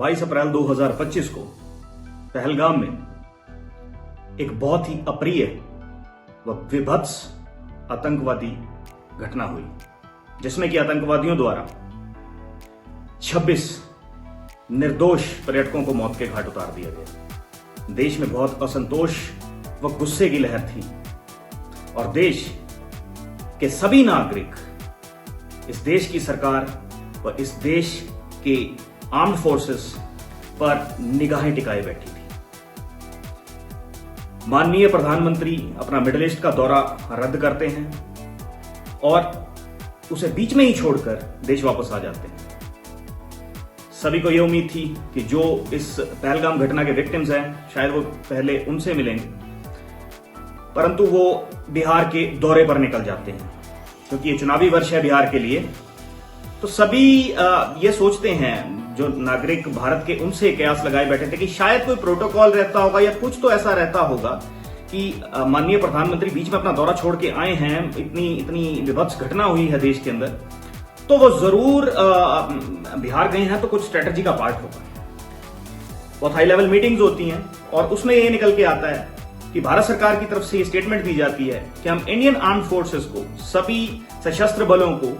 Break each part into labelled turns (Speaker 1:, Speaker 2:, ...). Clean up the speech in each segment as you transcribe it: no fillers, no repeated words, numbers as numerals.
Speaker 1: 22 अप्रैल 2025 को पहलगाम में एक बहुत ही अप्रिय व विभत्स आतंकवादी घटना हुई, जिसमें कि आतंकवादियों द्वारा 26 निर्दोष पर्यटकों को मौत के घाट उतार दिया गया। देश में बहुत असंतोष व गुस्से की लहर थी और देश के सभी नागरिक, इस देश की सरकार व इस देश के आर्म्ड फोर्सेस पर निगाहें टिकाए बैठी थी। माननीय प्रधानमंत्री अपना मिडिल ईस्ट का दौरा रद्द करते हैं और उसे बीच में ही छोड़कर देश वापस आ जाते हैं। सभी को यह उम्मीद थी कि जो इस पहलगाम घटना के विक्टिम्स हैं, शायद वो पहले उनसे मिलेंगे, परंतु वो बिहार के दौरे पर निकल जाते हैं क्योंकि ये चुनावी वर्ष है बिहार के लिए। तो सभी ये सोचते हैं, जो नागरिक भारत के, उनसे कयास लगाए बैठे थे कि शायद कोई प्रोटोकॉल रहता होगा या कुछ तो ऐसा रहता होगा कि माननीय प्रधानमंत्री बीच में अपना दौरा छोड़ के आए हैं, इतनी विभत्स घटना हुई है देश के अंदर, तो वो जरूर बिहार गए हैं तो कुछ स्ट्रेटजी का पार्ट होगा। बहुत हाई लेवल मीटिंग्स होती हैं और उसमें ये निकल के आता है कि भारत सरकार की तरफ से ये स्टेटमेंट दी जाती है कि हम इंडियन आर्म्ड फोर्सेस को, सभी सशस्त्र बलों को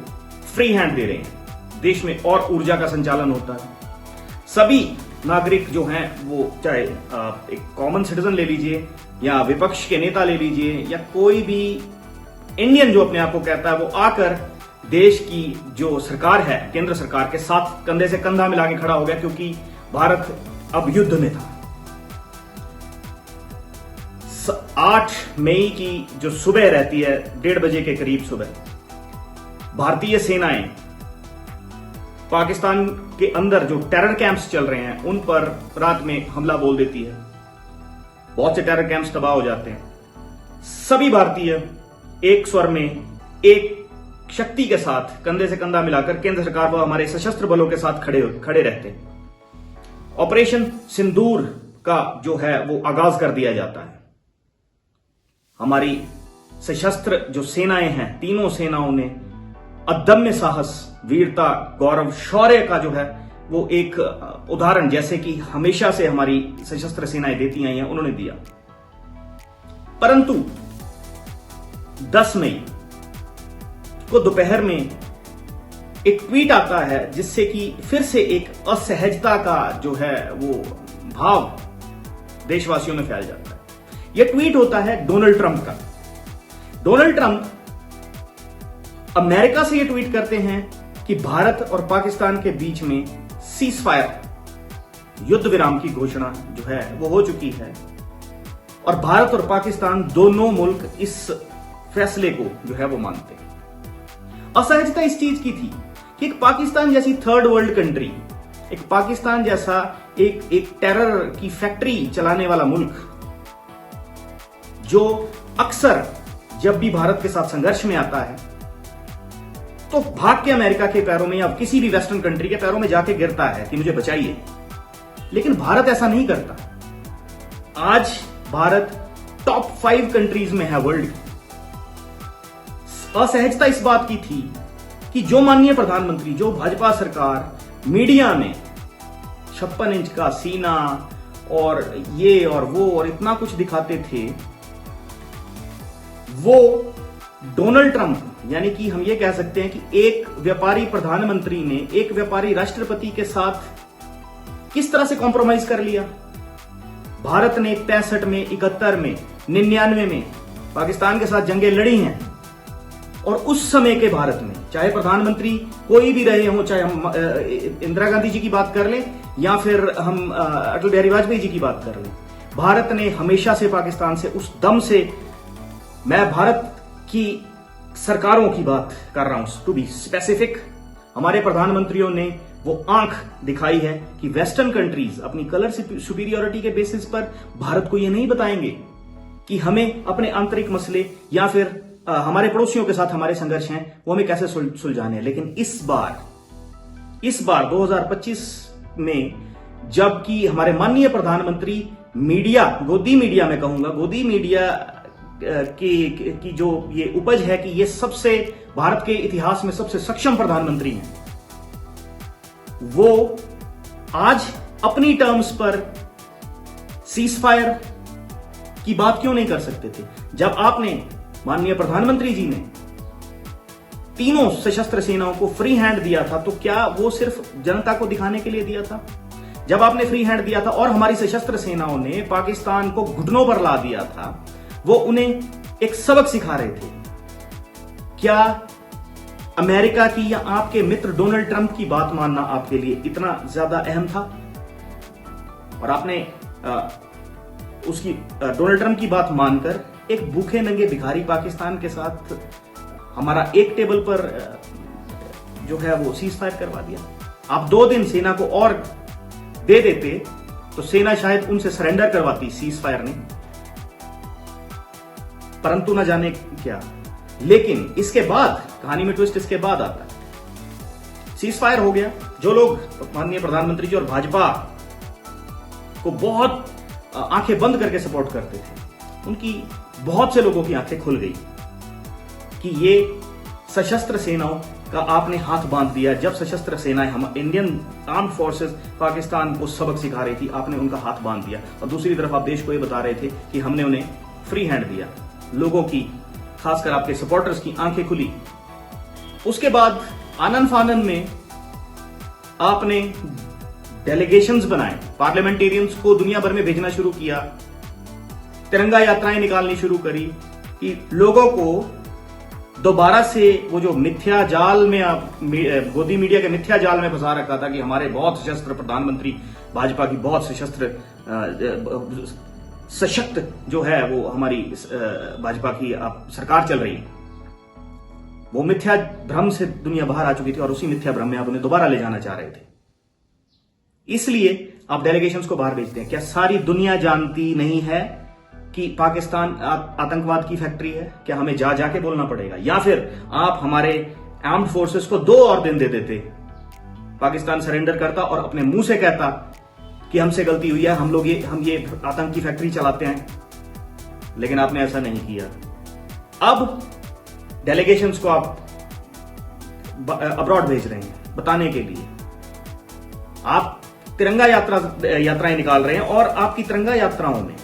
Speaker 1: फ्री हैंड दे रहे हैं, देश में और ऊर्जा का संचालन होता है। सभी नागरिक जो हैं, वो चाहे एक कॉमन सिटीजन ले लीजिए या विपक्ष के नेता ले लीजिए या कोई भी इंडियन जो अपने आप को कहता है, वो आकर देश की जो सरकार है, केंद्र सरकार के साथ कंधे से कंधा मिला के खड़ा हो गया, क्योंकि भारत अब युद्ध में था। 8 मई की जो सुबह रहती है, 1:30 बजे के करीब सुबह, भारतीय सेनाएं पाकिस्तान के अंदर जो टेरर कैंप्स चल रहे हैं उन पर रात में हमला बोल देती है। बहुत से टेरर कैंप्स तबाह हो जाते हैं। सभी भारतीय एक स्वर में, एक शक्ति के साथ कंधे से कंधा मिलाकर केंद्र सरकार व हमारे सशस्त्र बलों के साथ खड़े रहते हैं। ऑपरेशन सिंदूर का जो है वो आगाज कर दिया जाता है। हमारी सशस्त्र जो सेनाएं हैं, तीनों सेनाओं ने अदम्य साहस, वीरता, गौरव, शौर्य का जो है वो एक उदाहरण, जैसे कि हमेशा से हमारी सशस्त्र सेनाएं देती आई हैं, उन्होंने दिया। परंतु 10 मई को दोपहर में एक ट्वीट आता है जिससे कि फिर से एक असहजता का जो है वो भाव देशवासियों में फैल जाता है। यह ट्वीट होता है डोनाल्ड ट्रंप का। डोनाल्ड ट्रंप अमेरिका से ये ट्वीट करते हैं कि भारत और पाकिस्तान के बीच में सीज फायर, युद्ध विराम की घोषणा जो है वो हो चुकी है और भारत और पाकिस्तान दोनों मुल्क इस फैसले को जो है वो मानते हैं। असहजता इस चीज की थी कि एक पाकिस्तान जैसी थर्ड वर्ल्ड कंट्री, एक पाकिस्तान जैसा एक टेरर की फैक्ट्री चलाने वाला मुल्क, जो अक्सर जब भी भारत के साथ संघर्ष में आता है तो भाग के अमेरिका के पैरों में या किसी भी वेस्टर्न कंट्री के पैरों में जाके गिरता है कि मुझे बचाइए, लेकिन भारत ऐसा नहीं करता। आज भारत टॉप 5 कंट्रीज में है वर्ल्ड की। असहजता इस बात की थी कि जो माननीय प्रधानमंत्री, जो भाजपा सरकार मीडिया में 56 इंच का सीना और ये और वो और इतना कुछ दिखाते थे, वो डोनाल्ड ट्रंप, यानी कि हम ये कह सकते हैं कि एक व्यापारी प्रधानमंत्री ने एक व्यापारी राष्ट्रपति के साथ किस तरह से कॉम्प्रोमाइज कर लिया। भारत ने 65 में, 71 में, 99 में पाकिस्तान के साथ जंगें लड़ी हैं और उस समय के भारत में, चाहे प्रधानमंत्री कोई भी रहे हों, चाहे हम इंदिरा गांधी जी की बात कर लें या फिर हम अटल बिहारी वाजपेयी जी की बात कर लें, भारत ने हमेशा से पाकिस्तान से उस दम से, मैं भारत की सरकारों की बात कर रहा हूं टू बी स्पेसिफिक, हमारे प्रधानमंत्रियों ने वो आंख दिखाई है कि वेस्टर्न कंट्रीज अपनी कलर सुपीरियोरिटी के बेसिस पर भारत को ये नहीं बताएंगे कि हमें अपने आंतरिक मसले या फिर हमारे पड़ोसियों के साथ हमारे संघर्ष हैं वो हमें कैसे सुलझाने हैं। लेकिन इस बार 2025 में जबकि हमारे माननीय प्रधानमंत्री मीडिया, गोदी मीडिया में कहूंगा, गोदी मीडिया की जो ये उपज है कि ये सबसे भारत के इतिहास में सबसे सक्षम प्रधानमंत्री हैं, वो आज अपनी टर्म्स पर सीज फायर की बात क्यों नहीं कर सकते थे? जब आपने माननीय प्रधानमंत्री जी ने तीनों सशस्त्र सेनाओं को फ्री हैंड दिया था, तो क्या वो सिर्फ जनता को दिखाने के लिए दिया था? जब आपने फ्री हैंड दिया था और हमारी सशस्त्र सेनाओं ने पाकिस्तान को घुटनों पर ला दिया था, वो उन्हें एक सबक सिखा रहे थे। क्या अमेरिका की या आपके मित्र डोनाल्ड ट्रंप की बात मानना आपके लिए इतना ज्यादा अहम था? और आपने उसकी डोनाल्ड ट्रंप की बात मानकर एक भूखे नंगे भिखारी पाकिस्तान के साथ हमारा एक टेबल पर जो है वो सीज फायर करवा दिया। आप 2 दिन सेना को और दे देते तो सेना शायद उनसे सरेंडर करवाती सीज फायर ने, परंतु न जाने क्या। लेकिन इसके बाद कहानी में ट्विस्ट इसके बाद आता है। सीज फायर हो गया। जो लोग माननीय प्रधानमंत्री जी और भाजपा को बहुत आंखें बंद करके सपोर्ट करते थे, उनकी बहुत से लोगों की आंखें खुल गई कि ये सशस्त्र सेनाओं का आपने हाथ बांध दिया। जब सशस्त्र सेनाएं हम इंडियन आर्म्ड फोर्सेस पाकिस्तान को सबक सिखा रही थी, आपने उनका हाथ बांध दिया। और दूसरी तरफ आप देश को ये बता रहे थे कि हमने उन्हें फ्री हैंड दिया। लोगों की, खासकर आपके सपोर्टर्स की आंखें खुली। उसके बाद आनन फानन में आपने डेलीगेशंस बनाए, पार्लियामेंटेरियंस को दुनिया भर में भेजना शुरू किया, तिरंगा यात्राएं निकालनी शुरू करी कि लोगों को दोबारा से वो जो मिथ्या जाल में गोदी मीडिया के मिथ्या जाल में फंसा रखा था कि हमारे बहुत सशस्त्र प्रधानमंत्री, भाजपा की बहुत सशक्त जो है वो हमारी भाजपा की सरकार चल रही है, वो मिथ्या भ्रम से दुनिया बाहर आ चुकी थी और उसी मिथ्या भ्रम में आप उन्हें दोबारा ले जाना चाह रहे थे। इसलिए आप डेलीगेशंस को बाहर भेजते हैं। क्या सारी दुनिया जानती नहीं है कि पाकिस्तान आतंकवाद की फैक्ट्री है? क्या हमें जाके बोलना पड़ेगा? या फिर आप हमारे आर्म्ड फोर्सेस को 2 और दिन दे देते, पाकिस्तान सरेंडर करता और अपने मुंह से कहता कि हमसे गलती हुई है, हम ये आतंक की फैक्ट्री चलाते हैं। लेकिन आपने ऐसा नहीं किया। अब डेलीगेशंस को आप अब्रॉड भेज रहे हैं बताने के लिए। आप तिरंगा यात्राएं निकाल रहे हैं और आपकी तिरंगा यात्राओं में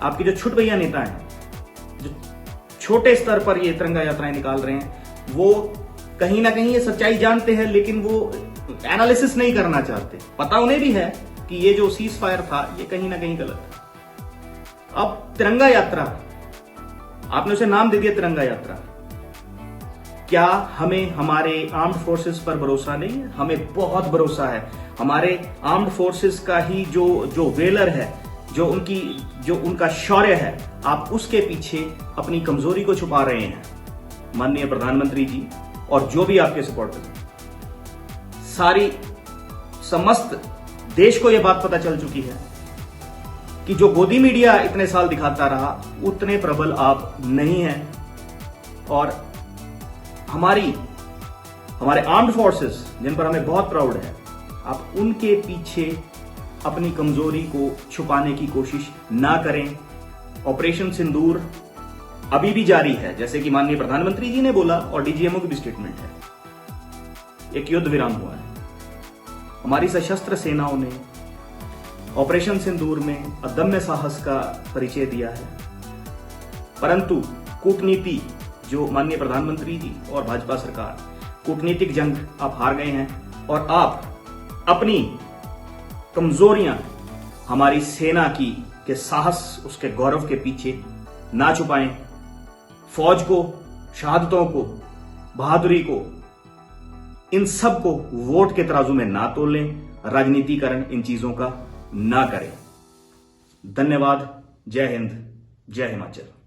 Speaker 1: आपके जो छुट भैया नेता हैं, जो छोटे स्तर पर ये तिरंगा यात्राएं निकाल रहे हैं, वो कहीं ना कहीं ये सच्चाई जानते हैं, लेकिन वो एनालिसिस नहीं करना चाहते। पता उन्हें भी है कि ये जो सीज फायर था ये कहीं ना कहीं गलत था। अब तिरंगा यात्रा, आपने उसे नाम दे दिया तिरंगा यात्रा। क्या हमें हमारे आर्म्ड फोर्सेस पर भरोसा नहीं है? हमें बहुत भरोसा है। हमारे आर्म्ड फोर्सेस का ही जो वेलर है, जो उनका शौर्य है, आप उसके पीछे अपनी कमजोरी को छुपा रहे हैं माननीय प्रधानमंत्री जी और जो भी आपके सपोर्टर। समस्त देश को यह बात पता चल चुकी है कि जो गोदी मीडिया इतने साल दिखाता रहा, उतने प्रबल आप नहीं हैं। और हमारे आर्म्ड फोर्सेस जिन पर हमें बहुत प्राउड है, आप उनके पीछे अपनी कमजोरी को छुपाने की कोशिश ना करें। ऑपरेशन सिंदूर अभी भी जारी है, जैसे कि माननीय प्रधानमंत्री जी ने बोला और डीजीएमओ की भी स्टेटमेंट है। एक युद्ध विराम हुआ है। हमारी सशस्त्र सेनाओं ने ऑपरेशन सिंदूर में अदम्य साहस का परिचय दिया है, परंतु कूटनीति, जो माननीय प्रधानमंत्री जी और भाजपा सरकार, कूटनीतिक जंग आप हार गए हैं और आप अपनी कमजोरियां हमारी सेना के साहस, उसके गौरव के पीछे ना छुपाएं। फौज को, शहादतों को, बहादुरी को, इन सब को वोट के तराजू में ना तोलें। राजनीतिकरण इन चीजों का ना करें। धन्यवाद। जय हिंद, जय हिमाचल।